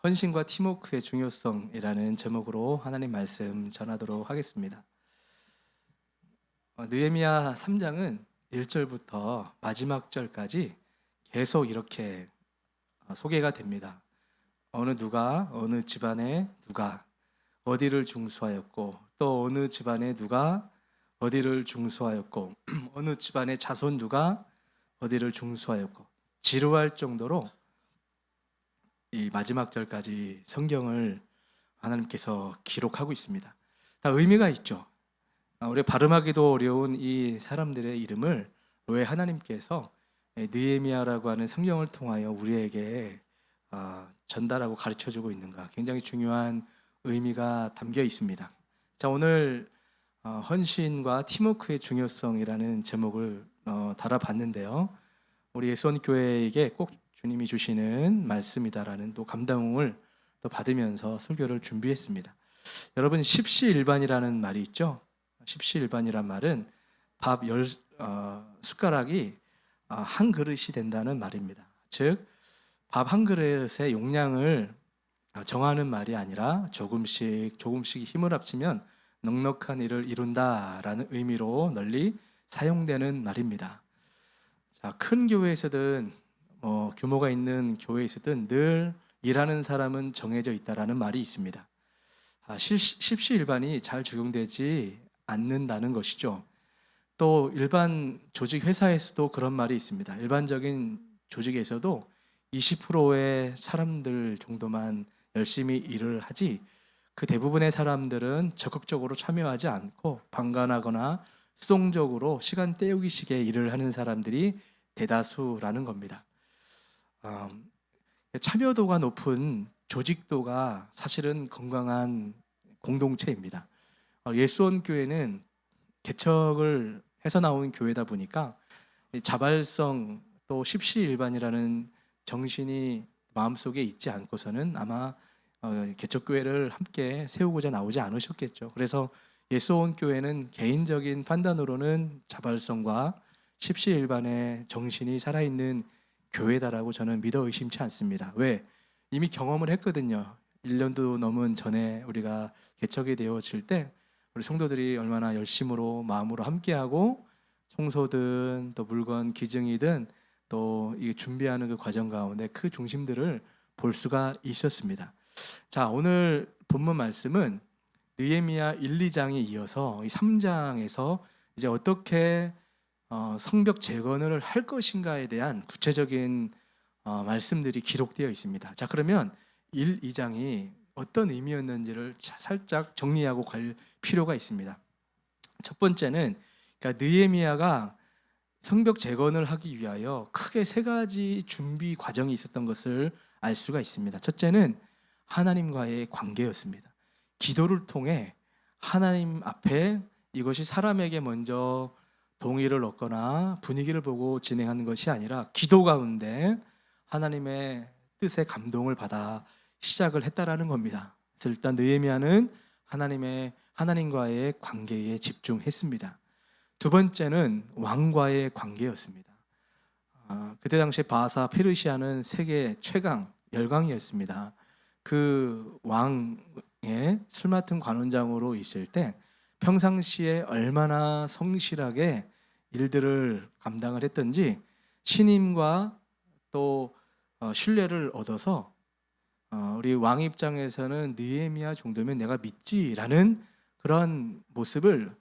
헌신과 팀워크의 중요성이라는 제목으로 하나님 말씀 전하도록 하겠습니다. 느헤미야 3장은 1절부터 마지막 절까지 계속 이렇게 소개가 됩니다. 어느 누가 어느 집안에 누가 어디를 중수하였고, 또 어느 집안에 누가 어디를 중수하였고, 어느 집안의 자손 누가 어디를 중수하였고, 지루할 정도로 이 마지막 절까지 성경을 하나님께서 기록하고 있습니다. 다 의미가 있죠. 우리 발음하기도 어려운 이 사람들의 이름을 왜 하나님께서 느헤미야라고 하는 성경을 통하여 우리에게 전달하고 가르쳐주고 있는가, 굉장히 중요한 의미가 담겨 있습니다. 자, 오늘 헌신과 팀워크의 중요성이라는 제목을 달아봤는데요. 우리 예수원교회에게 꼭 주님이 주시는 말씀이다라는 또 감동을 또 받으면서 설교를 준비했습니다. 여러분, 십시일반이라는 말이 있죠. 십시일반이란 말은 밥 10숟가락이 한 그릇이 된다는 말입니다. 즉, 밥 한 그릇의 용량을 정하는 말이 아니라 조금씩 힘을 합치면 넉넉한 일을 이룬다라는 의미로 널리 사용되는 말입니다. 자, 큰 교회에서든 규모가 있는 교회에서든 늘 일하는 사람은 정해져 있다라는 말이 있습니다. 십시일반이 잘 적용되지 않는다는 것이죠. 또 일반 조직 회사에서도 그런 말이 있습니다. 일반적인 조직에서도 20%의 사람들 정도만 열심히 일을 하지, 그 대부분의 사람들은 적극적으로 참여하지 않고 방관하거나 수동적으로 시간 때우기식의 일을 하는 사람들이 대다수라는 겁니다. 참여도가 높은 조직도가 사실은 건강한 공동체입니다. 예수원교회는 개척을 해서 나온 교회다 보니까 자발성 또 십시일반이라는 정신이 마음속에 있지 않고서는 아마 개척교회를 함께 세우고자 나오지 않으셨겠죠. 그래서 예수원교회는 개인적인 판단으로는 자발성과 십시일반의 정신이 살아있는 교회다라고 저는 믿어 의심치 않습니다. 왜? 이미 경험을 했거든요. 1년도 넘은 전에 우리가 개척이 되어질 때 우리 성도들이 얼마나 열심으로 마음으로 함께하고 청소든 또 물건 기증이든 또 이 준비하는 그 과정 가운데 그 중심들을 볼 수가 있었습니다. 자, 오늘 본문 말씀은 느헤미야 1, 2장에 이어서 이 3장에서 이제 어떻게 성벽 재건을 할 것인가에 대한 구체적인 말씀들이 기록되어 있습니다. 자, 그러면 1, 2장이 어떤 의미였는지를 살짝 정리하고 갈 필요가 있습니다. 첫 번째는, 그러니까 느헤미야가 성벽 재건을 하기 위하여 크게 세 가지 준비 과정이 있었던 것을 알 수가 있습니다. 첫째는 하나님과의 관계였습니다. 기도를 통해 하나님 앞에 이것이 사람에게 먼저 동의를 얻거나 분위기를 보고 진행하는 것이 아니라 기도 가운데 하나님의 뜻에 감동을 받아 시작을 했다라는 겁니다. 그래서 일단 느헤미야는 하나님과의 관계에 집중했습니다. 두 번째는 왕과의 관계였습니다. 그때 당시에 바사 페르시아는 세계 최강 열강이었습니다. 그 왕의 술 맡은 관원장으로 있을 때 평상시에 얼마나 성실하게 일들을 감당을 했던지 신임과 또 신뢰를 얻어서 우리 왕 입장에서는 느헤미야 정도면 내가 믿지라는 그런 모습을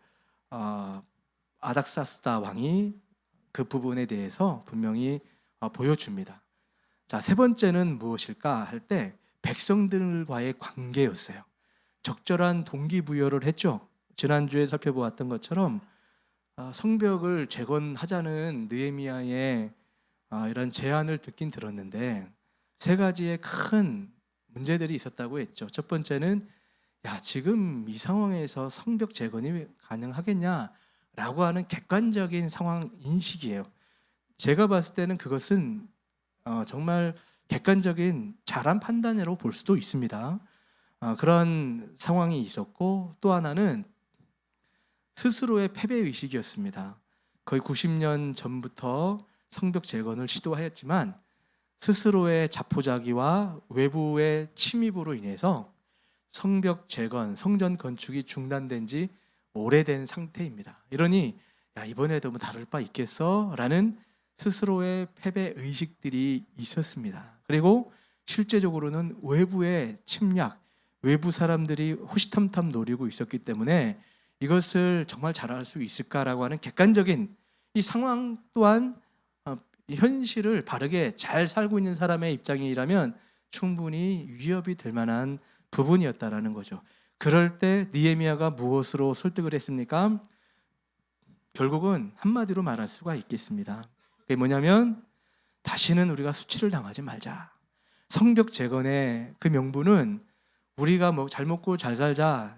아닥사스다 왕이 그 부분에 대해서 분명히 보여줍니다. 자, 세 번째는 무엇일까 할 때 백성들과의 관계였어요. 적절한 동기부여를 했죠. 지난주에 살펴보았던 것처럼 성벽을 재건하자는 느헤미야의 이런 제안을 듣긴 들었는데 세 가지의 큰 문제들이 있었다고 했죠. 첫 번째는, 지금 이 상황에서 성벽 재건이 가능하겠냐라고 하는 객관적인 상황 인식이에요. 제가 봤을 때는 그것은 정말 객관적인 잘한 판단으로 볼 수도 있습니다. 그런 상황이 있었고, 또 하나는 스스로의 패배의식이었습니다. 거의 90년 전부터 성벽 재건을 시도하였지만 스스로의 자포자기와 외부의 침입으로 인해서 성벽 재건, 성전 건축이 중단된 지 오래된 상태입니다. 이러니 야, 이번에도 뭐 다를 바 있겠어? 라는 스스로의 패배 의식들이 있었습니다. 그리고 실제적으로는 외부의 침략, 외부 사람들이 호시탐탐 노리고 있었기 때문에 이것을 정말 잘할 수 있을까라고 하는 객관적인 이 상황 또한 현실을 바르게 잘 살고 있는 사람의 입장이라면 충분히 위협이 될 만한 부분이었다라는 거죠. 그럴 때 느헤미야가 무엇으로 설득을 했습니까? 결국은 한마디로 말할 수가 있겠습니다. 그게 뭐냐면 다시는 우리가 수치를 당하지 말자. 성벽 재건의 그 명분은 우리가 뭐 잘 먹고 잘 살자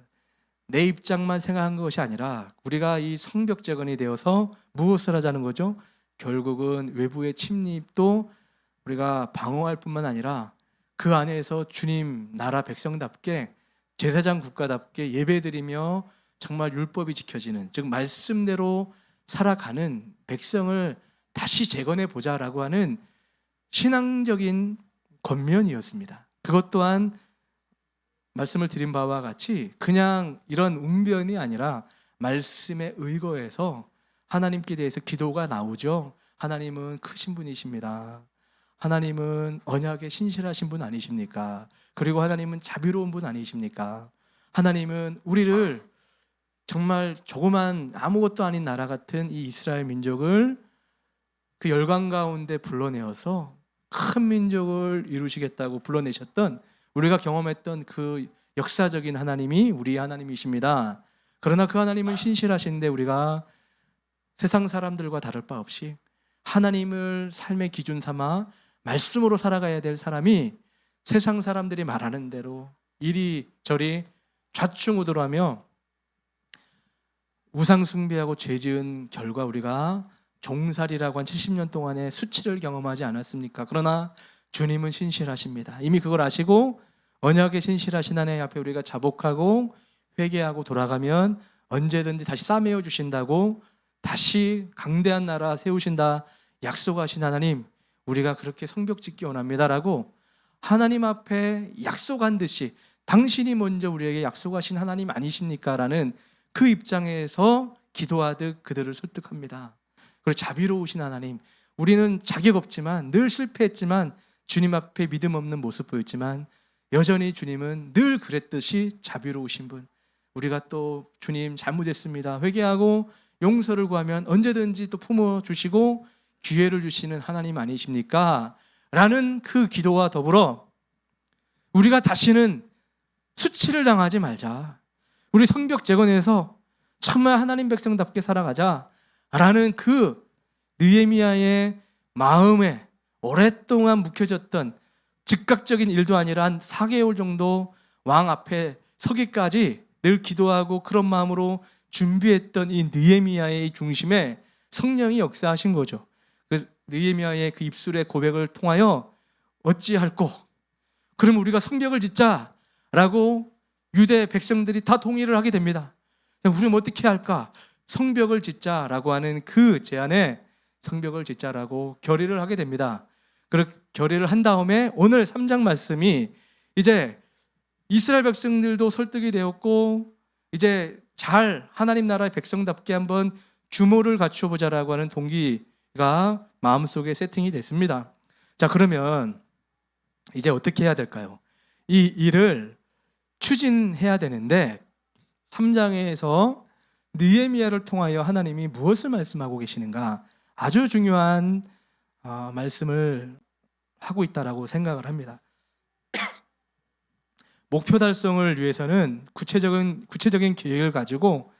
내 입장만 생각한 것이 아니라 우리가 이 성벽 재건이 되어서 무엇을 하자는 거죠? 결국은 외부의 침입도 우리가 방어할 뿐만 아니라 그 안에서 주님 나라 백성답게 제사장 국가답게 예배드리며 정말 율법이 지켜지는, 즉 말씀대로 살아가는 백성을 다시 재건해 보자라고 하는 신앙적인 권면이었습니다. 그것 또한 말씀을 드린 바와 같이 그냥 이런 웅변이 아니라 말씀에 의거해서 하나님께 대해서 기도가 나오죠. 하나님은 크신 분이십니다. 하나님은 언약에 신실하신 분 아니십니까? 그리고 하나님은 자비로운 분 아니십니까? 하나님은 우리를 정말 조그만 아무것도 아닌 나라 같은 이 이스라엘 민족을 그 열강 가운데 불러내어서 큰 민족을 이루시겠다고 불러내셨던, 우리가 경험했던 그 역사적인 하나님이 우리 하나님이십니다. 그러나 그 하나님은 신실하신데 우리가 세상 사람들과 다를 바 없이 하나님을 삶의 기준 삼아 말씀으로 살아가야 될 사람이 세상 사람들이 말하는 대로 이리저리 좌충우돌하며 우상 숭배하고 죄 지은 결과 우리가 종살이라고 한 70년 동안의 수치를 경험하지 않았습니까? 그러나 주님은 신실하십니다. 이미 그걸 아시고 언약에 신실하신 하나님 앞에 우리가 자복하고 회개하고 돌아가면 언제든지 다시 싸매어 주신다고, 다시 강대한 나라 세우신다 약속하신 하나님, 우리가 그렇게 성벽 짓기 원합니다라고 하나님 앞에 약속한 듯이 당신이 먼저 우리에게 약속하신 하나님 아니십니까? 라는 그 입장에서 기도하듯 그들을 설득합니다. 그리고 자비로우신 하나님, 우리는 자격 없지만 늘 실패했지만 주님 앞에 믿음 없는 모습 보였지만 여전히 주님은 늘 그랬듯이 자비로우신 분, 우리가 또 주님 잘못했습니다 회개하고 용서를 구하면 언제든지 또 품어주시고 기회를 주시는 하나님 아니십니까? 라는 그 기도와 더불어 우리가 다시는 수치를 당하지 말자, 우리 성벽 재건해서 정말 하나님 백성답게 살아가자 라는 그 느헤미야의 마음에 오랫동안 묵혀졌던, 즉각적인 일도 아니라 한 4개월 정도 왕 앞에 서기까지 늘 기도하고 그런 마음으로 준비했던 이 느헤미야의 중심에 성령이 역사하신 거죠. 그 느헤미야의 그 입술의 고백을 통하여 어찌할꼬, 그럼 우리가 성벽을 짓자라고 유대 백성들이 다 동의를 하게 됩니다. 우리는 어떻게 할까? 성벽을 짓자라고 하는 그 제안에 성벽을 짓자라고 결의를 하게 됩니다. 그렇게 결의를 한 다음에 오늘 3장 말씀이 이제 이스라엘 백성들도 설득이 되었고 이제 잘 하나님 나라의 백성답게 한번 규모를 갖추어 보자라고 하는 동기가 마음속에 세팅이 됐습니다. 자, 그러면 이제 어떻게 해야 될까요? 이 일을 추진해야 되는데 3장에서 느헤미야를 통하여 하나님이 무엇을 말씀하고 계시는가, 아주 중요한 말씀을 하고 있다라고 생각을 합니다. 목표 달성을 위해서는 구체적인 계획을 가지고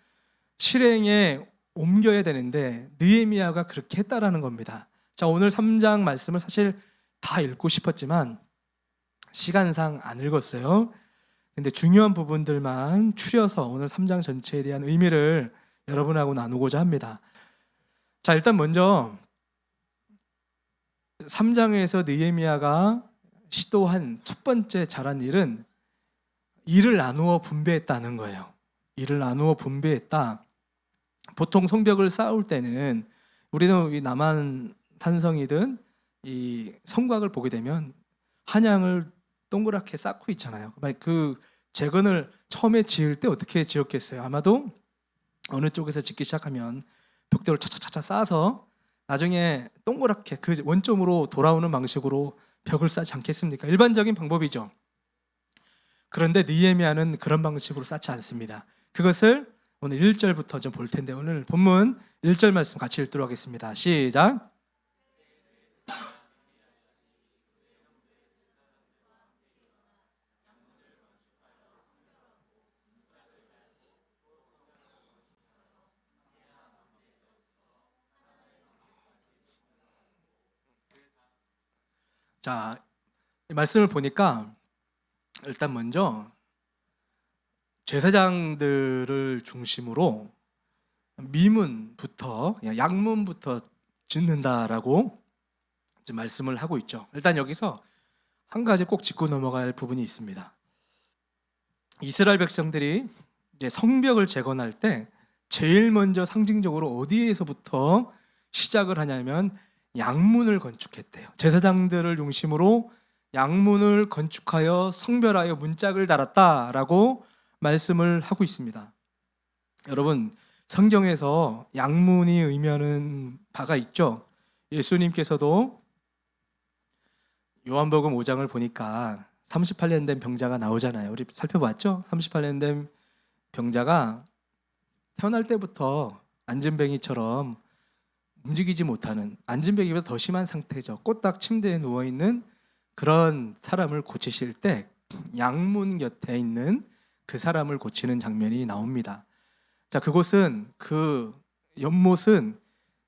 실행에 옮겨야 되는데 느헤미야가 그렇게 했다라는 겁니다. 자, 오늘 3장 말씀을 사실 다 읽고 싶었지만 시간상 안 읽었어요. 근데 중요한 부분들만 추려서 오늘 3장 전체에 대한 의미를 여러분하고 나누고자 합니다. 자, 일단 먼저 3장에서 느헤미야가 시도한 첫 번째 잘한 일은 일을 나누어 분배했다는 거예요. 일을 나누어 분배했다. 보통 성벽을 쌓을 때는 우리는 남한 산성이든 이 성곽을 보게 되면 한양을 동그랗게 쌓고 있잖아요. 그 재건을 처음에 지을 때 어떻게 지었겠어요? 아마도 어느 쪽에서 짓기 시작하면 벽돌을 차차차차 쌓아서 나중에 동그랗게 그 원점으로 돌아오는 방식으로 벽을 쌓지 않겠습니까? 일반적인 방법이죠. 그런데 느헤미야는 그런 방식으로 쌓지 않습니다. 그것을 오늘 1절부터 좀 볼 텐데, 오늘 본문 1절 말씀 같이 읽도록 하겠습니다. 시작. 자, 이 말씀을 보니까 일단 먼저 제사장들을 중심으로 미문부터, 양문부터 짓는다라고 이제 말씀을 하고 있죠. 일단 여기서 한 가지 꼭 짚고 넘어갈 부분이 있습니다. 이스라엘 백성들이 이제 성벽을 재건할 때 제일 먼저 상징적으로 어디에서부터 시작을 하냐면 양문을 건축했대요. 제사장들을 중심으로 양문을 건축하여 성별하여 문짝을 달았다라고 말씀을 하고 있습니다. 여러분, 성경에서 양문이 의미하는 바가 있죠. 예수님께서도 요한복음 5장을 보니까 38년 된 병자가 나오잖아요. 우리 살펴봤죠? 38년 된 병자가 태어날 때부터 앉은뱅이처럼 움직이지 못하는, 앉은뱅이보다 더 심한 상태죠. 꼬딱 침대에 누워있는 그런 사람을 고치실 때 양문 곁에 있는 그 사람을 고치는 장면이 나옵니다. 자, 그곳은, 그 연못은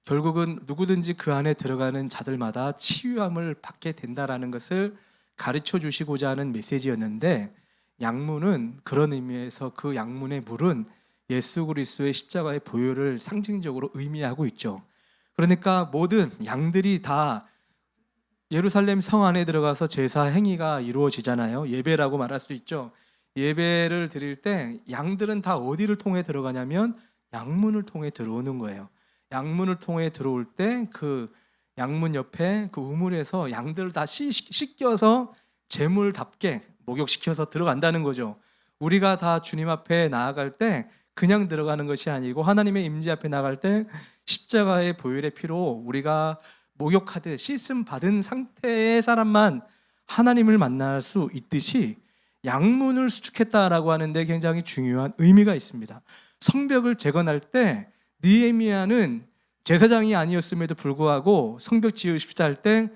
결국은 누구든지 그 안에 들어가는 자들마다 치유함을 받게 된다라는 것을 가르쳐 주시고자 하는 메시지였는데, 양문은 그런 의미에서 그 양문의 물은 예수 그리스도의 십자가의 보혈을 상징적으로 의미하고 있죠. 그러니까 모든 양들이 다 예루살렘 성 안에 들어가서 제사 행위가 이루어지잖아요. 예배라고 말할 수 있죠. 예배를 드릴 때 양들은 다 어디를 통해 들어가냐면 양문을 통해 들어오는 거예요. 양문을 통해 들어올 때 그 양문 옆에 그 우물에서 양들을 다 씻겨서 제물답게 목욕시켜서 들어간다는 거죠. 우리가 다 주님 앞에 나아갈 때 그냥 들어가는 것이 아니고 하나님의 임재 앞에 나갈 때 십자가의 보혈의 피로 우리가 목욕하듯 씻음 받은 상태의 사람만 하나님을 만날 수 있듯이 양문을 수축했다라고 하는데 굉장히 중요한 의미가 있습니다. 성벽을 재건할 때 느헤미야는 제사장이 아니었음에도 불구하고 성벽 지으십시다 할 때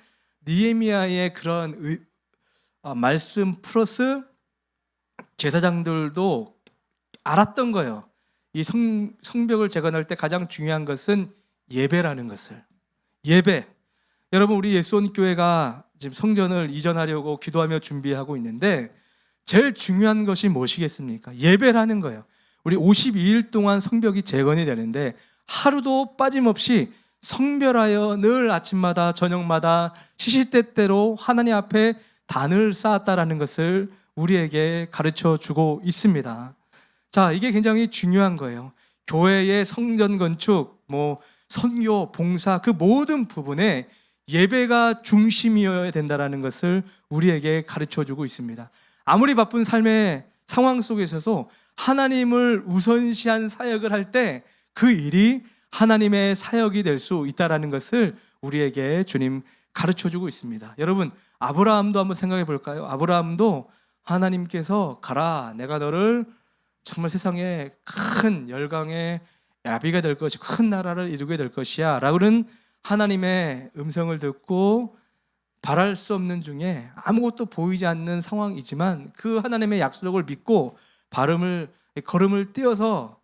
느헤미야의 그런 말씀 플러스 제사장들도 알았던 거예요. 이 성벽을 재건할 때 가장 중요한 것은 예배라는 것을. 예배. 여러분, 우리 예수원 교회가 지금 성전을 이전하려고 기도하며 준비하고 있는데 제일 중요한 것이 무엇이겠습니까? 예배라는 거예요. 우리 52일 동안 성벽이 재건이 되는데 하루도 빠짐없이 성별하여 늘 아침마다 저녁마다 시시때때로 하나님 앞에 단을 쌓았다라는 것을 우리에게 가르쳐 주고 있습니다. 자, 이게 굉장히 중요한 거예요. 교회의 성전 건축, 선교, 봉사 그 모든 부분에 예배가 중심이어야 된다는 것을 우리에게 가르쳐 주고 있습니다. 아무리 바쁜 삶의 상황 속에서도 하나님을 우선시한 사역을 할 때 그 일이 하나님의 사역이 될 수 있다는 것을 우리에게 주님 가르쳐 주고 있습니다. 여러분, 아브라함도 한번 생각해 볼까요? 아브라함도 하나님께서 가라, 내가 너를 정말 세상에 큰 열강의 야비가 될 것이 큰 나라를 이루게 될 것이야 라고는 하나님의 음성을 듣고 바랄 수 없는 중에 아무것도 보이지 않는 상황이지만 그 하나님의 약속을 믿고 걸음을 띄어서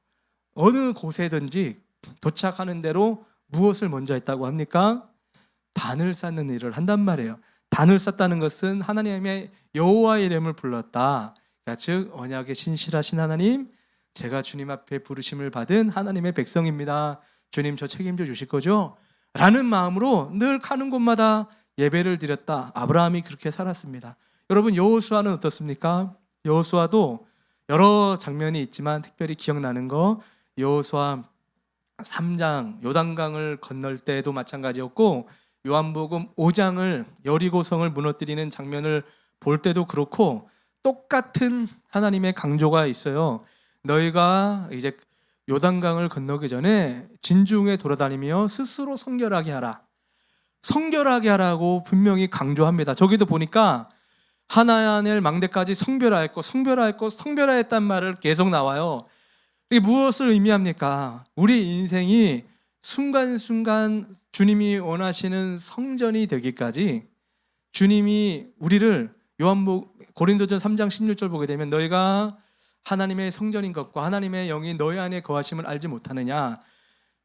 어느 곳에든지 도착하는 대로 무엇을 먼저 했다고 합니까? 단을 쌓는 일을 한단 말이에요. 단을 쌓다는 것은 하나님의 여호와의 이름을 불렀다. 즉 언약에 신실하신 하나님, 제가 주님 앞에 부르심을 받은 하나님의 백성입니다. 주님 저 책임져 주실 거죠? 라는 마음으로 늘 가는 곳마다 예배를 드렸다. 아브라함이 그렇게 살았습니다. 여러분, 여호수아는 어떻습니까? 여호수아도 여러 장면이 있지만 특별히 기억나는 거 여호수아 3장 요단강을 건널 때도 마찬가지였고 요한복음 5장을 여리고성을 무너뜨리는 장면을 볼 때도 그렇고 똑같은 하나님의 강조가 있어요. 너희가 이제 요단강을 건너기 전에 진중에 돌아다니며 스스로 성결하게 하라. 성결하게 하라고 분명히 강조합니다. 저기도 보니까 하나넬 망대까지 성별하였고 성별하였고 성별하였단 말을 계속 나와요. 이게 무엇을 의미합니까? 우리 인생이 순간순간 주님이 원하시는 성전이 되기까지 주님이 우리를 고린도전 3장 16절 보게 되면 너희가 하나님의 성전인 것과 하나님의 영이 너희 안에 거하심을 알지 못하느냐.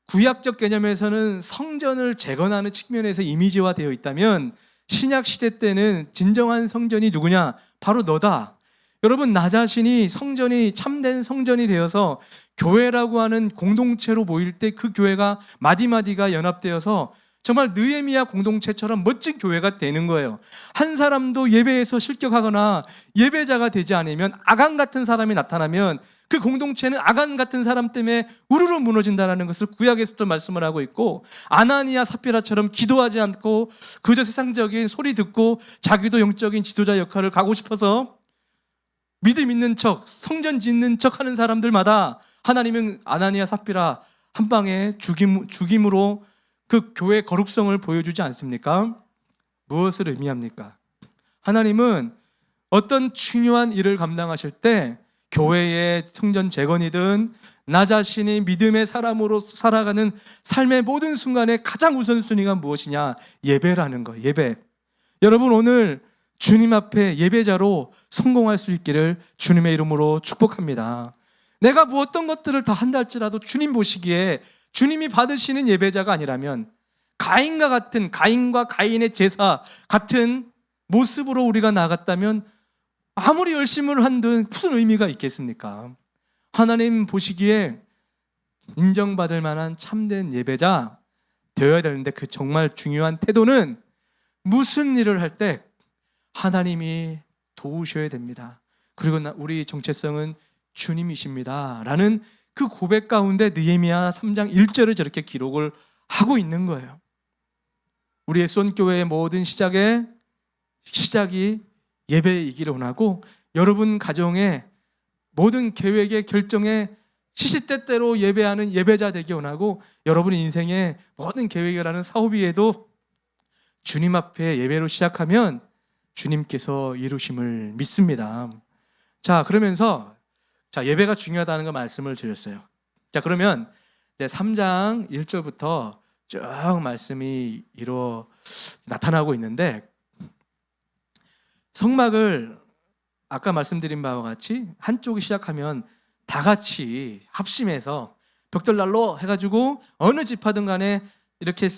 구약적 개념에서는 성전을 재건하는 측면에서 이미지화되어 있다면 신약 시대 때는 진정한 성전이 누구냐? 바로 너다. 여러분, 나 자신이 성전이 참된 성전이 되어서 교회라고 하는 공동체로 모일 때 그 교회가 마디마디가 연합되어서 정말 느헤미야 공동체처럼 멋진 교회가 되는 거예요. 한 사람도 예배에서 실격하거나 예배자가 되지 않으면 아간 같은 사람이 나타나면 그 공동체는 아간 같은 사람 때문에 우르르 무너진다는 것을 구약에서도 말씀을 하고 있고, 아나니아 삽비라처럼 기도하지 않고 그저 세상적인 소리 듣고 자기도 영적인 지도자 역할을 가고 싶어서 믿음 있는 척, 성전 짓는 척 하는 사람들마다 하나님은 아나니아 삽비라 한 방에 죽임으로 그 교회의 거룩성을 보여주지 않습니까? 무엇을 의미합니까? 하나님은 어떤 중요한 일을 감당하실 때 교회의 성전 재건이든 나 자신이 믿음의 사람으로 살아가는 삶의 모든 순간에 가장 우선순위가 무엇이냐? 예배라는 거예요. 예배. 여러분, 오늘 주님 앞에 예배자로 성공할 수 있기를 주님의 이름으로 축복합니다. 내가 뭐 어떤 것들을 다 한다 할지라도 주님 보시기에 주님이 받으시는 예배자가 아니라면 가인과 가인의 제사 같은 모습으로 우리가 나갔다면 아무리 열심을 한들 무슨 의미가 있겠습니까? 하나님 보시기에 인정받을 만한 참된 예배자 되어야 되는데 그 정말 중요한 태도는 무슨 일을 할 때 하나님이 도우셔야 됩니다. 그리고 우리 정체성은 주님이십니다 라는 그 고백 가운데 느헤미야 3장 1절을 저렇게 기록을 하고 있는 거예요. 우리 예수원교회의 모든 시작이 예배이기를 원하고, 여러분 가정의 모든 계획의 결정에 시시때때로 예배하는 예배자 되기 원하고, 여러분 인생의 모든 계획이라는 사업위에도 주님 앞에 예배로 시작하면 주님께서 이루심을 믿습니다. 자, 그러면서 예배가 중요하다는 거 말씀을 드렸어요. 자, 그러면 이제 3장 1절부터 쭉 말씀이 나타나고 있는데, 성막을 아까 말씀드린 바와 같이 한쪽이 시작하면 다 같이 합심해서 벽돌난로 해가지고 어느 집하든 간에 이렇게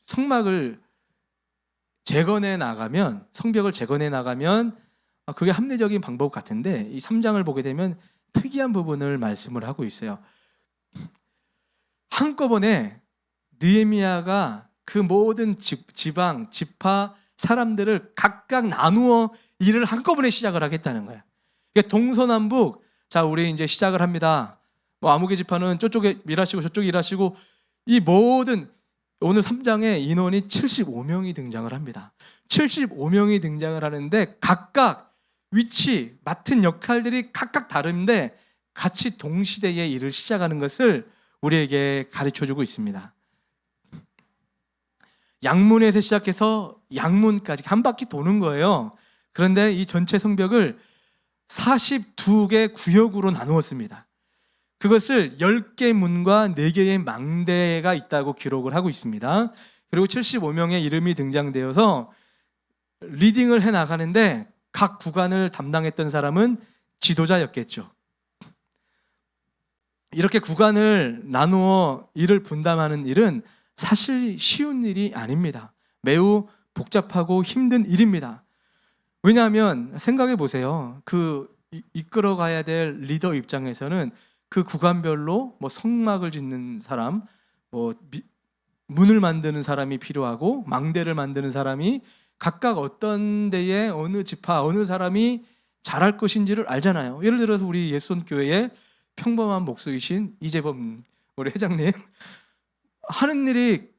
성막을 재건해 나가면, 성벽을 재건해 나가면 그게 합리적인 방법 같은데, 이 3장을 보게 되면 특이한 부분을 말씀을 하고 있어요. 한꺼번에 느헤미야가 그 모든 지방, 지파 사람들을 각각 나누어 일을 한꺼번에 시작을 하겠다는 거예요. 그러니까 동서남북, 자, 우리 이제 시작을 합니다. 아무개 지파는 저쪽에 일하시고 저쪽에 일하시고, 이 모든 오늘 3장에 인원이 75명이 등장을 합니다. 75명이 등장을 하는데 각각 위치, 맡은 역할들이 각각 다른데 같이 동시대에 일을 시작하는 것을 우리에게 가르쳐주고 있습니다. 양문에서 시작해서 양문까지 한 바퀴 도는 거예요. 그런데 이 전체 성벽을 42개 구역으로 나누었습니다. 그것을 10개 문과 4개의 망대가 있다고 기록을 하고 있습니다. 그리고 75명의 이름이 등장되어서 리딩을 해 나가는데 각 구간을 담당했던 사람은 지도자였겠죠. 이렇게 구간을 나누어 일을 분담하는 일은 사실 쉬운 일이 아닙니다. 매우 복잡하고 힘든 일입니다. 왜냐하면 생각해 보세요. 이끌어 가야 될 리더 입장에서는 그 구간별로 성막을 짓는 사람, 문을 만드는 사람이 필요하고, 망대를 만드는 사람이 각각 어떤 데에 어느 지파, 어느 사람이 잘할 것인지를 알잖아요. 예를 들어서 우리 예수원교회의 평범한 목수이신 이재범 우리 회장님 하는 일이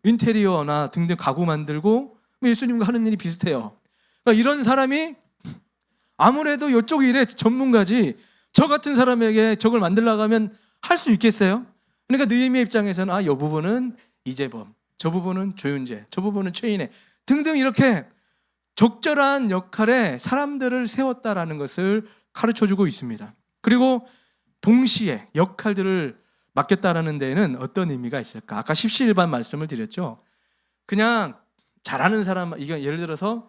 인테리어나 등등 가구 만들고 예수님과 하는 일이 비슷해요. 그러니까 이런 사람이 아무래도 이쪽 일에 전문가지 저 같은 사람에게 저걸 만들려고 하면 할 수 있겠어요? 그러니까 느헤미야 입장에서는 이 부분은 이재범, 저 부분은 조윤재, 저 부분은 최인혜 등등 이렇게 적절한 역할에 사람들을 세웠다라는 것을 가르쳐주고 있습니다. 그리고 동시에 역할들을 맡겼다라는 데에는 어떤 의미가 있을까? 아까 십시일반 말씀을 드렸죠. 그냥 잘하는 사람, 이게 예를 들어서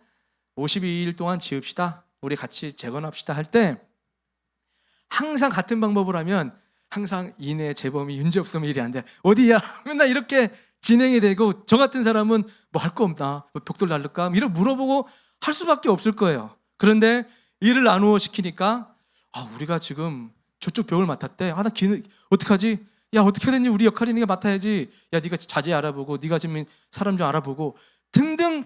52일 동안 지읍시다, 우리 같이 재건합시다 할 때 항상 같은 방법을 하면 항상 이내 재범이 윤재 없으면 일이 안 돼. 어디야? 맨날 이렇게 진행이 되고 저 같은 사람은 뭐 할 거 없나? 뭐 벽돌 날를까? 이렇게 물어보고 할 수밖에 없을 거예요. 그런데 일을 나누어 시키니까 우리가 지금 저쪽 벽을 맡았대. 나 어떡하지? 야, 어떻게 하든지 우리 역할이 네가 맡아야지. 야, 네가 자재 알아보고 네가 지금 사람 좀 알아보고 등등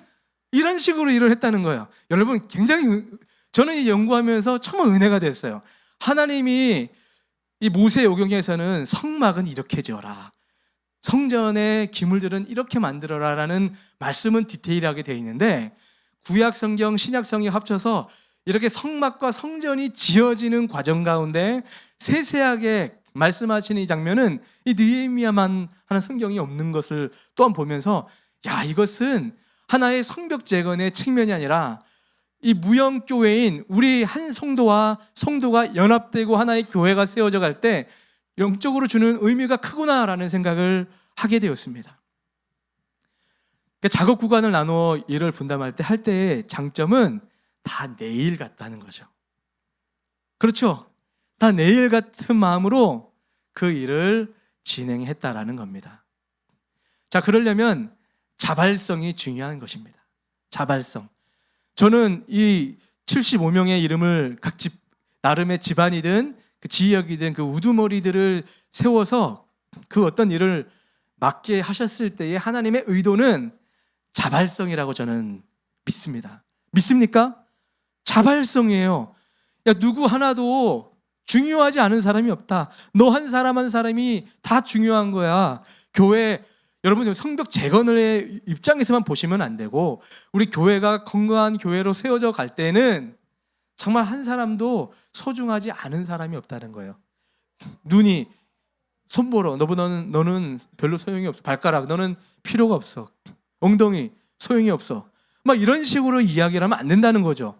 이런 식으로 일을 했다는 거예요. 여러분 굉장히 저는 이 연구하면서 정말 은혜가 됐어요. 하나님이 이 모세오경에서는 성막은 이렇게 지어라, 성전의 기물들은 이렇게 만들어라라는 말씀은 디테일하게 되어 있는데 구약성경, 신약성경 합쳐서 이렇게 성막과 성전이 지어지는 과정 가운데 세세하게 말씀하시는 이 장면은 이 느헤미야만 하는 성경이 없는 것을 또한 보면서 이것은 하나의 성벽 재건의 측면이 아니라 이 무형교회인 우리 한 성도와 성도가 연합되고 하나의 교회가 세워져 갈 때 영적으로 주는 의미가 크구나라는 생각을 하게 되었습니다. 작업 구간을 나누어 일을 분담할 때 할 때의 장점은 다 내 일 같다는 거죠. 그렇죠? 다 내 일 같은 마음으로 그 일을 진행했다라는 겁니다. 자, 그러려면 자발성이 중요한 것입니다. 자발성. 저는 이 75명의 이름을 각 나름의 집안이든 그 지역이든 그 우두머리들을 세워서 그 어떤 일을 맡게 하셨을 때의 하나님의 의도는 자발성이라고 저는 믿습니다. 믿습니까? 자발성이에요. 누구 하나도 중요하지 않은 사람이 없다. 너 한 사람 한 사람이 다 중요한 거야. 교회, 여러분 성벽 재건의 입장에서만 보시면 안 되고 우리 교회가 건강한 교회로 세워져 갈 때는 정말 한 사람도 소중하지 않은 사람이 없다는 거예요. 눈이 손보러, 너는 별로 소용이 없어. 발가락, 너는 필요가 없어. 엉덩이, 소용이 없어. 막 이런 식으로 이야기를 하면 안 된다는 거죠.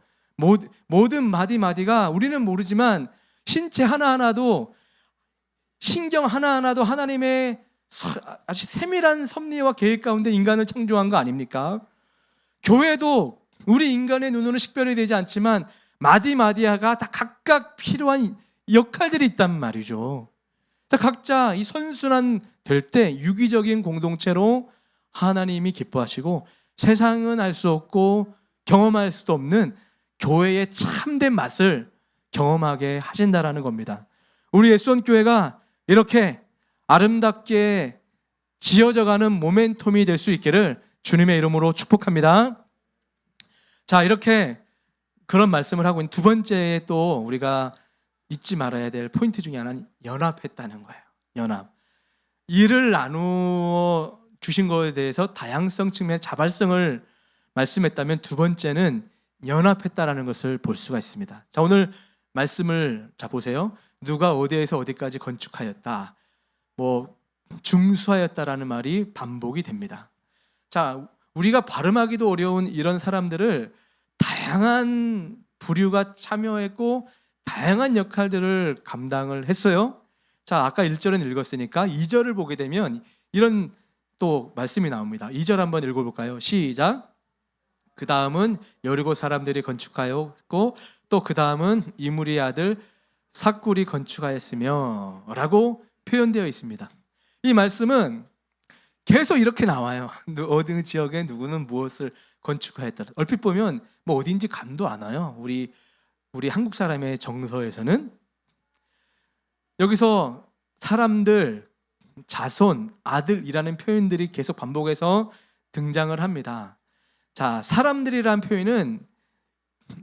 모든 마디마디가 우리는 모르지만 신체 하나하나도, 신경 하나하나도 하나님의 아주 세밀한 섭리와 계획 가운데 인간을 창조한 거 아닙니까? 교회도 우리 인간의 눈으로는 식별이 되지 않지만 마디마디가 다 각각 필요한 역할들이 있단 말이죠. 각자 이 선순환 될 때 유기적인 공동체로 하나님이 기뻐하시고 세상은 알 수 없고 경험할 수도 없는 교회의 참된 맛을 경험하게 하신다라는 겁니다. 우리 예수원교회가 이렇게 아름답게 지어져가는 모멘텀이 될 수 있기를 주님의 이름으로 축복합니다. 자, 이렇게 그런 말씀을 하고 있는 두 번째에 또 우리가 잊지 말아야 될 포인트 중에 하나는 연합했다는 거예요. 연합. 일을 나누어 주신 것에 대해서 다양성 측면의 자발성을 말씀했다면 두 번째는 연합했다라는 것을 볼 수가 있습니다. 자, 오늘 말씀을 보세요. 누가 어디에서 어디까지 건축하였다, 중수하였다라는 말이 반복이 됩니다. 자, 우리가 발음하기도 어려운 이런 사람들을 다양한 부류가 참여했고 다양한 역할들을 감당을 했어요. 자, 아까 1절은 읽었으니까 2절을 보게 되면 이런 또 말씀이 나옵니다. 2절 한번 읽어볼까요? 시작. 그 다음은 여리고 사람들이 건축하였고 또 그 다음은 이므리의 아들 삭굴이 건축하였으며 라고 표현되어 있습니다. 이 말씀은 계속 이렇게 나와요. 어느 지역에 누구는 무엇을 건축하였다. 얼핏 보면 어딘지 감도 안 와요. 우리 한국 사람의 정서에서는 여기서 사람들, 자손, 아들이라는 표현들이 계속 반복해서 등장을 합니다. 자, 사람들이라는 표현은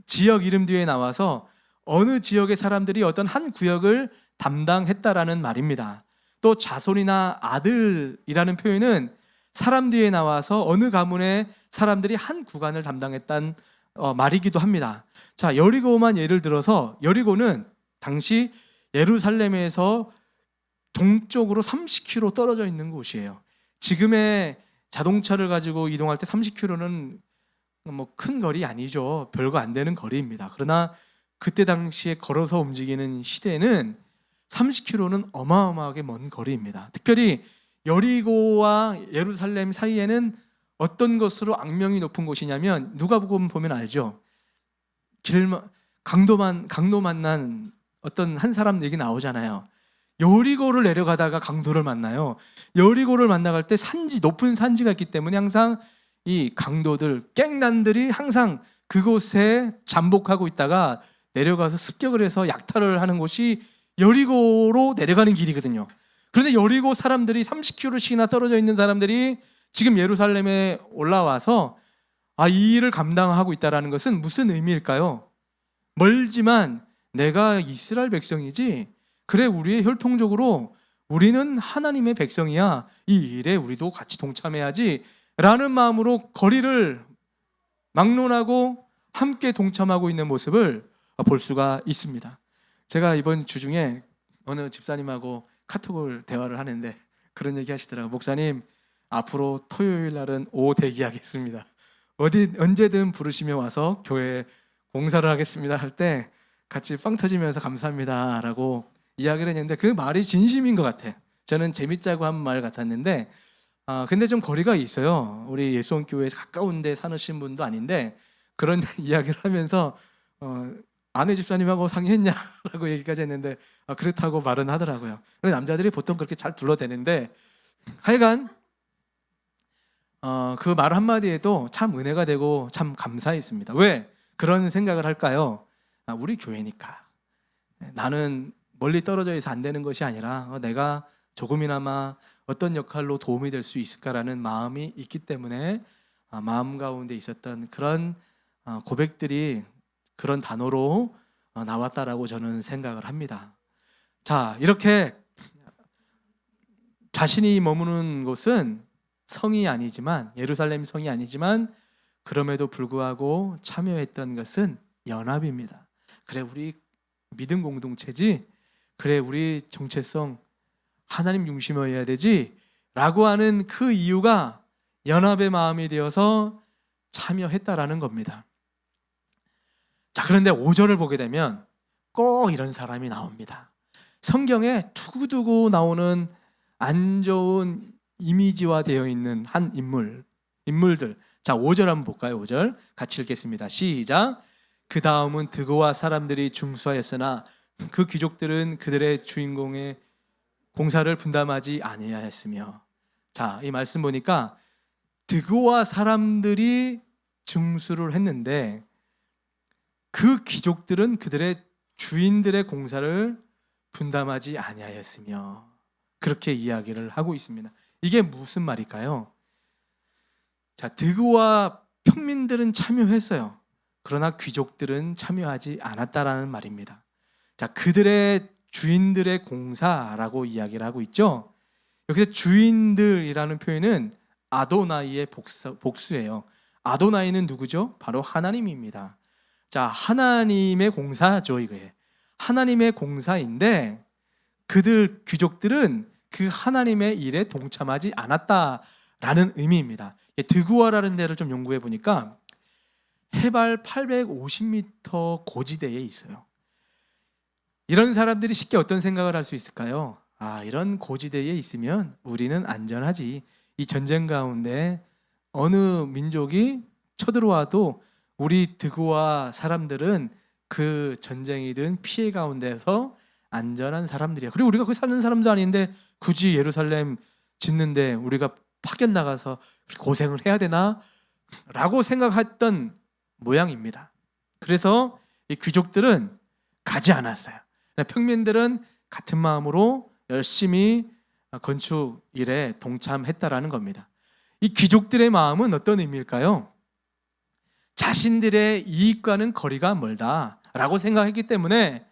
지역 이름 뒤에 나와서 어느 지역의 사람들이 어떤 한 구역을 담당했다라는 말입니다. 또 자손이나 아들이라는 표현은 사람 뒤에 나와서 어느 가문의 사람들이 한 구간을 담당했단 말이기도 합니다. 자, 여리고만 예를 들어서 여리고는 당시 예루살렘에서 동쪽으로 30km 떨어져 있는 곳이에요. 지금의 자동차를 가지고 이동할 때 30km는 뭐 큰 거리 아니죠. 별거 안 되는 거리입니다. 그러나 그때 당시에 걸어서 움직이는 시대는 30km는 어마어마하게 먼 거리입니다. 특별히 여리고와 예루살렘 사이에는 어떤 것으로 악명이 높은 곳이냐면 누가복음 보면 알죠. 강도 만난 어떤 한 사람 얘기 나오잖아요. 여리고를 내려가다가 강도를 만나요. 여리고를 만나갈 때 높은 산지가 있기 때문에 항상 이 강도들, 갱단들이 항상 그곳에 잠복하고 있다가 내려가서 습격을 해서 약탈을 하는 곳이 여리고로 내려가는 길이거든요. 그런데 여리고 사람들이 30km씩이나 떨어져 있는 사람들이 지금 예루살렘에 올라와서 이 일을 감당하고 있다는 것은 무슨 의미일까요? 멀지만 내가 이스라엘 백성이지, 그래 우리의 혈통적으로 우리는 하나님의 백성이야, 이 일에 우리도 같이 동참해야지 라는 마음으로 거리를 막론하고 함께 동참하고 있는 모습을 볼 수가 있습니다. 제가 이번 주 중에 어느 집사님하고 카톡을 대화를 하는데 그런 얘기 하시더라고요. 목사님, 앞으로 토요일 날은 대기하겠습니다. 언제든 부르시면 와서 교회에 공사를 하겠습니다 할 때 같이 빵 터지면서 감사합니다 라고 이야기를 했는데 그 말이 진심인 것 같아요. 저는 재밌자고 한 말 같았는데 근데 좀 거리가 있어요. 우리 예수원교회에서 가까운 데 사시는 분도 아닌데 그런 이야기를 하면서 아내 집사님하고 상의했냐라고 얘기까지 했는데 그렇다고 말은 하더라고요. 근데 남자들이 보통 그렇게 잘 둘러대는데 하여간 그 말 한마디에도 참 은혜가 되고 참 감사했습니다. 왜 그런 생각을 할까요? 우리 교회니까. 나는 멀리 떨어져 있어 안 되는 것이 아니라 내가 조금이나마 어떤 역할로 도움이 될 수 있을까라는 마음이 있기 때문에 마음 가운데 있었던 그런 고백들이 그런 단어로 나왔다라고 저는 생각을 합니다. 자, 이렇게 자신이 머무는 곳은 성이 아니지만, 예루살렘 성이 아니지만 그럼에도 불구하고 참여했던 것은 연합입니다. 그래 우리 믿음 공동체지, 그래 우리 정체성 하나님 중심이어야 되지 라고 하는 그 이유가 연합의 마음이 되어서 참여했다라는 겁니다. 자, 그런데 5절을 보게 되면 꼭 이런 사람이 나옵니다. 성경에 두고두고 나오는 안 좋은 이미지화 되어 있는 한 인물들. 자, 5절 한번 볼까요? 5절 같이 읽겠습니다. 시작. 그 다음은 드고와 사람들이 중수하였으나 그 귀족들은 그들의 주인공의 공사를 분담하지 아니하였으며. 자, 이 말씀 보니까 드고와 사람들이 중수를 했는데 그 귀족들은 그들의 주인들의 공사를 분담하지 아니하였으며, 그렇게 이야기를 하고 있습니다. 이게 무슨 말일까요? 자, 드고와 평민들은 참여했어요. 그러나 귀족들은 참여하지 않았다라는 말입니다. 자, 그들의 주인들의 공사라고 이야기를 하고 있죠. 여기서 주인들이라는 표현은 아도나이의 복수예요. 아도나이는 누구죠? 바로 하나님입니다. 자, 하나님의 공사죠, 이거예요. 하나님의 공사인데 그들 귀족들은 그 하나님의 일에 동참하지 않았다라는 의미입니다. 드구아라는 데를 좀 연구해 보니까 해발 850m 고지대에 있어요. 이런 사람들이 쉽게 어떤 생각을 할 수 있을까요? 이런 고지대에 있으면 우리는 안전하지. 이 전쟁 가운데 어느 민족이 쳐들어와도 우리 드고아 사람들은 그 전쟁이든 피해 가운데서 안전한 사람들이야. 그리고 우리가 거기 사는 사람도 아닌데 굳이 예루살렘 짓는데 우리가 파견 나가서 고생을 해야 되나? 라고 생각했던 모양입니다. 그래서 이 귀족들은 가지 않았어요. 평민들은 같은 마음으로 열심히 건축 일에 동참했다라는 겁니다. 이 귀족들의 마음은 어떤 의미일까요? 자신들의 이익과는 거리가 멀다라고 생각했기 때문에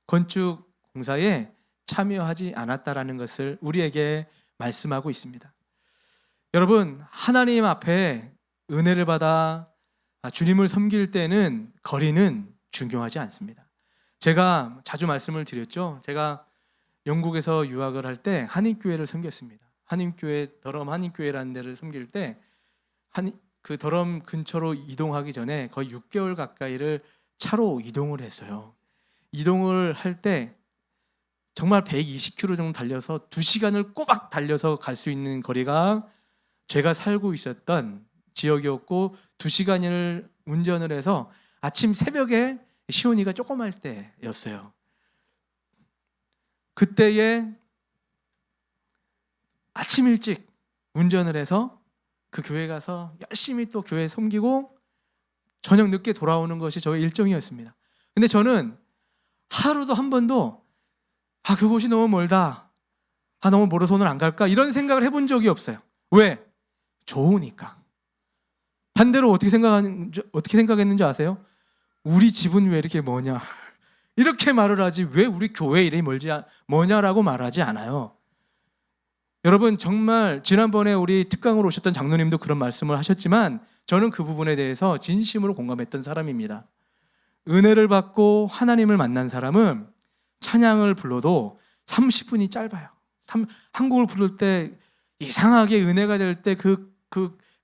건축 공사에 참여하지 않았다라는 것을 우리에게 말씀하고 있습니다. 여러분, 하나님 앞에 은혜를 받아 주님을 섬길 때는 거리는 중요하지 않습니다. 제가 자주 말씀을 드렸죠. 제가 영국에서 유학을 할 때 한인교회를 섬겼습니다. 한인교회, 더럼 한인교회라는 데를 섬길 때 그 더럼 근처로 이동하기 전에 거의 6개월 가까이를 차로 이동을 했어요. 이동을 할 때 정말 120km 정도 달려서 2시간을 꼬박 달려서 갈 수 있는 거리가 제가 살고 있었던 지역이었고, 2시간을 운전을 해서 아침 새벽에 시온이가 조금 할 때였어요. 그때에 아침 일찍 운전을 해서 그 교회 가서 열심히 또 교회 섬기고 저녁 늦게 돌아오는 것이 저의 일정이었습니다. 근데 저는 하루도 한 번도 그곳이 너무 멀다, 너무 멀어서 오늘 안 갈까, 이런 생각을 해본 적이 없어요. 왜? 좋으니까. 반대로 어떻게 생각했는지 아세요? 우리 집은 왜 이렇게 머냐 이렇게 말을 하지, 왜 우리 교회 이름이 뭐냐라고 말하지 않아요. 여러분, 정말 지난번에 우리 특강으로 오셨던 장로님도 그런 말씀을 하셨지만 저는 그 부분에 대해서 진심으로 공감했던 사람입니다. 은혜를 받고 하나님을 만난 사람은 찬양을 불러도 30분이 짧아요. 한 곡을 부를 때 이상하게 은혜가 될 때 그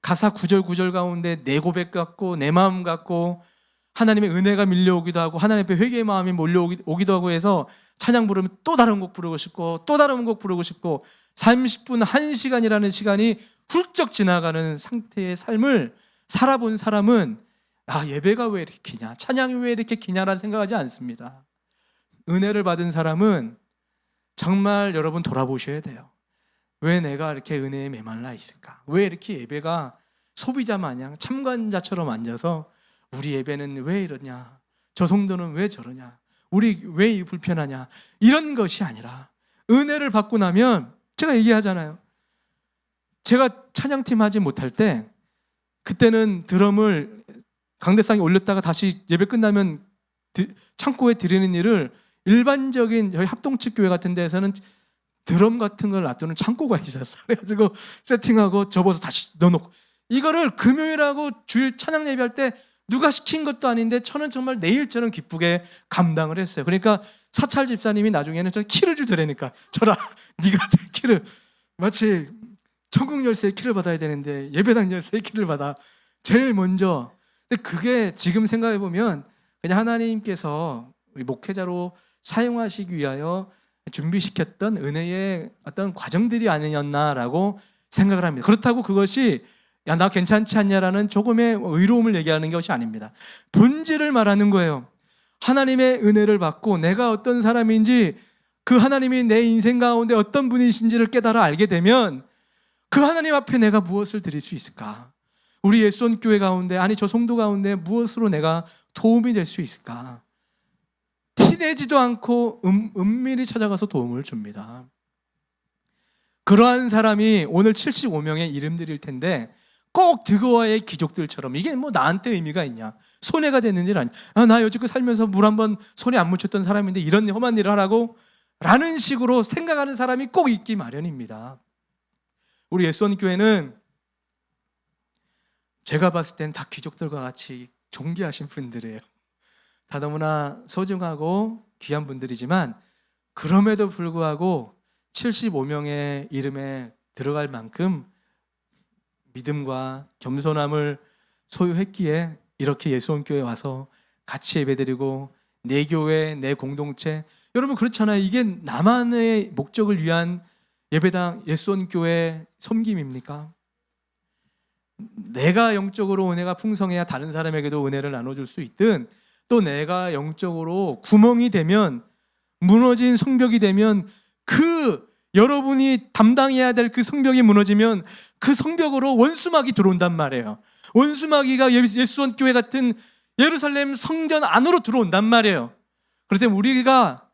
가사 구절 가운데 내 고백 같고 내 마음 같고 하나님의 은혜가 밀려오기도 하고 하나님 앞에 회개의 마음이 몰려오기도 하고 해서 찬양 부르면 또 다른 곡 부르고 싶고 또 다른 곡 부르고 싶고 30분, 1시간이라는 시간이 훌쩍 지나가는 상태의 삶을 살아본 사람은 예배가 왜 이렇게 기냐, 찬양이 왜 이렇게 기냐라는 생각하지 않습니다. 은혜를 받은 사람은 정말 여러분 돌아보셔야 돼요. 왜 내가 이렇게 은혜에 메말라 있을까? 왜 이렇게 예배가 소비자 마냥 참관자처럼 앉아서 우리 예배는 왜 이러냐, 저 성도는 왜 저러냐, 우리 왜 불편하냐, 이런 것이 아니라 은혜를 받고 나면, 제가 얘기하잖아요. 제가 찬양팀 하지 못할 때 그때는 드럼을 강대상에 올렸다가 다시 예배 끝나면 창고에 드리는 일을, 일반적인 저희 합동측 교회 같은 데에서는 드럼 같은 걸 놔두는 창고가 있었어요. 그래가지고 세팅하고 접어서 다시 넣어놓고, 이거를 금요일하고 주일 찬양 예배할 때 누가 시킨 것도 아닌데 저는 정말 내 일처럼 기쁘게 감당을 했어요. 그러니까 사찰 집사님이 나중에는 저 키를 주더라니까, 저라 네가 키를, 마치 천국 열쇠의 키를 받아야 되는데 예배당 열쇠의 키를 받아 제일 먼저. 근데 그게 지금 생각해 보면 그냥 하나님께서 목회자로 사용하시기 위하여 준비시켰던 은혜의 어떤 과정들이 아니었나라고 생각을 합니다. 그렇다고 그것이 나 괜찮지 않냐라는 조금의 의로움을 얘기하는 것이 아닙니다. 본질을 말하는 거예요. 하나님의 은혜를 받고 내가 어떤 사람인지, 그 하나님이 내 인생 가운데 어떤 분이신지를 깨달아 알게 되면 그 하나님 앞에 내가 무엇을 드릴 수 있을까? 우리 예수원 교회 가운데, 저 성도 가운데 무엇으로 내가 도움이 될 수 있을까? 티내지도 않고 은밀히 찾아가서 도움을 줍니다. 그러한 사람이 오늘 75명의 이름들일 텐데 꼭 드고아의 귀족들처럼 이게 뭐 나한테 의미가 있냐, 손해가 되는 일 아니야, 나 여지껏 살면서 물 한번 손에 안 묻혔던 사람인데 이런 험한 일을 하라고? 라는 식으로 생각하는 사람이 꼭 있기 마련입니다. 우리 예수원 교회는 제가 봤을 땐 다 귀족들과 같이 존귀하신 분들이에요. 다 너무나 소중하고 귀한 분들이지만 그럼에도 불구하고 75명의 이름에 들어갈 만큼 믿음과 겸손함을 소유했기에 이렇게 예수원교회에 와서 같이 예배드리고 내 교회, 내 공동체, 여러분 그렇잖아요. 이게 나만의 목적을 위한 예배당, 예수원교회 섬김입니까? 내가 영적으로 은혜가 풍성해야 다른 사람에게도 은혜를 나눠줄 수 있든, 또 내가 영적으로 구멍이 되면, 무너진 성벽이 되면, 여러분이 담당해야 될 그 성벽이 무너지면 그 성벽으로 원수마귀 들어온단 말이에요. 원수마귀가 예수원 교회 같은 예루살렘 성전 안으로 들어온단 말이에요. 그래서 우리가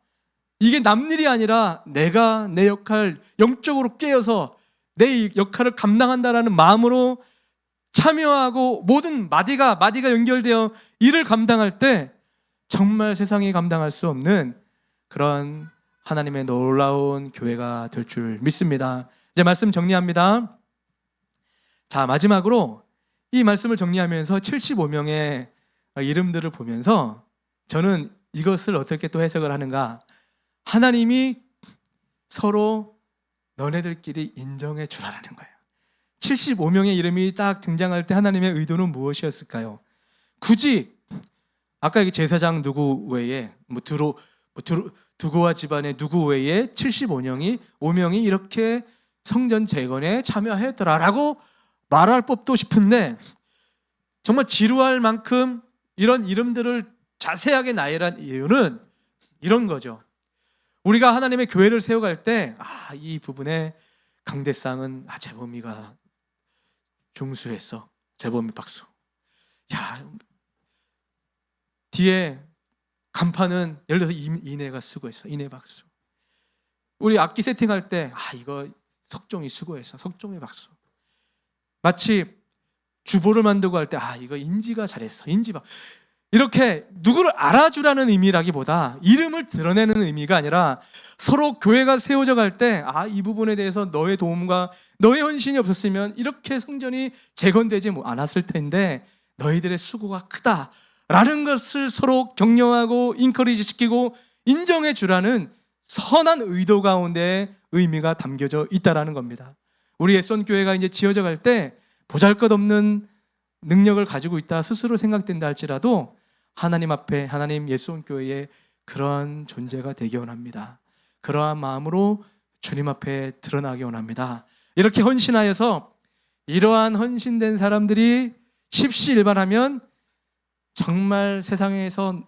이게 남일이 아니라 내가 내 역할 영적으로 깨어서 내 역할을 감당한다라는 마음으로 참여하고 모든 마디가 연결되어 일을 감당할 때 정말 세상이 감당할 수 없는 그런 하나님의 놀라운 교회가 될 줄 믿습니다. 이제 말씀 정리합니다. 자, 마지막으로 이 말씀을 정리하면서 75명의 이름들을 보면서 저는 이것을 어떻게 또 해석을 하는가? 하나님이 서로 너네들끼리 인정해 주라는 거예요. 75명의 이름이 딱 등장할 때 하나님의 의도는 무엇이었을까요? 굳이 아까 여기 제사장 누구 외에 두고와 집안의 누구 외에 75명이 이렇게 성전 재건에 참여하였더라라고 말할 법도 싶은데, 정말 지루할 만큼 이런 이름들을 자세하게 나열한 이유는 이런 거죠. 우리가 하나님의 교회를 세워갈 때 이 부분에 강대상은 재범이가 중수했어. 재범이 박수. 야, 뒤에 간판은 예를 들어서 이내가 수고했어. 이내 박수. 우리 악기 세팅할 때 이거 석종이 수고했어. 석종이 박수. 마치 주보를 만들고 할 때 이거 인지가 잘했어. 인지 박. 이렇게 누구를 알아주라는 의미라기보다 이름을 드러내는 의미가 아니라 서로 교회가 세워져 갈 때 이 부분에 대해서 너의 도움과 너의 헌신이 없었으면 이렇게 성전이 재건되지 않았을 텐데 너희들의 수고가 크다라는 것을 서로 격려하고 인커리지 시키고 인정해 주라는 선한 의도 가운데 의미가 담겨져 있다라는 겁니다. 우리 예수원교회가 이제 지어져 갈 때 보잘것없는 능력을 가지고 있다 스스로 생각된다 할지라도 하나님 앞에 하나님 예수원교회의 그러한 존재가 되기 원합니다. 그러한 마음으로 주님 앞에 드러나기 원합니다. 이렇게 헌신하여서 이러한 헌신된 사람들이 십시일반하면 정말 세상에서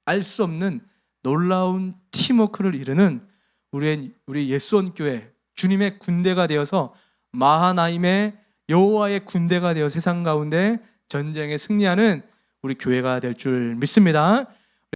알 수 없는 놀라운 팀워크를 이루는 우리 예수원교회 주님의 군대가 되어서 마하나임의 여호와의 군대가 되어 세상 가운데 전쟁에 승리하는 우리 교회가 될 줄 믿습니다.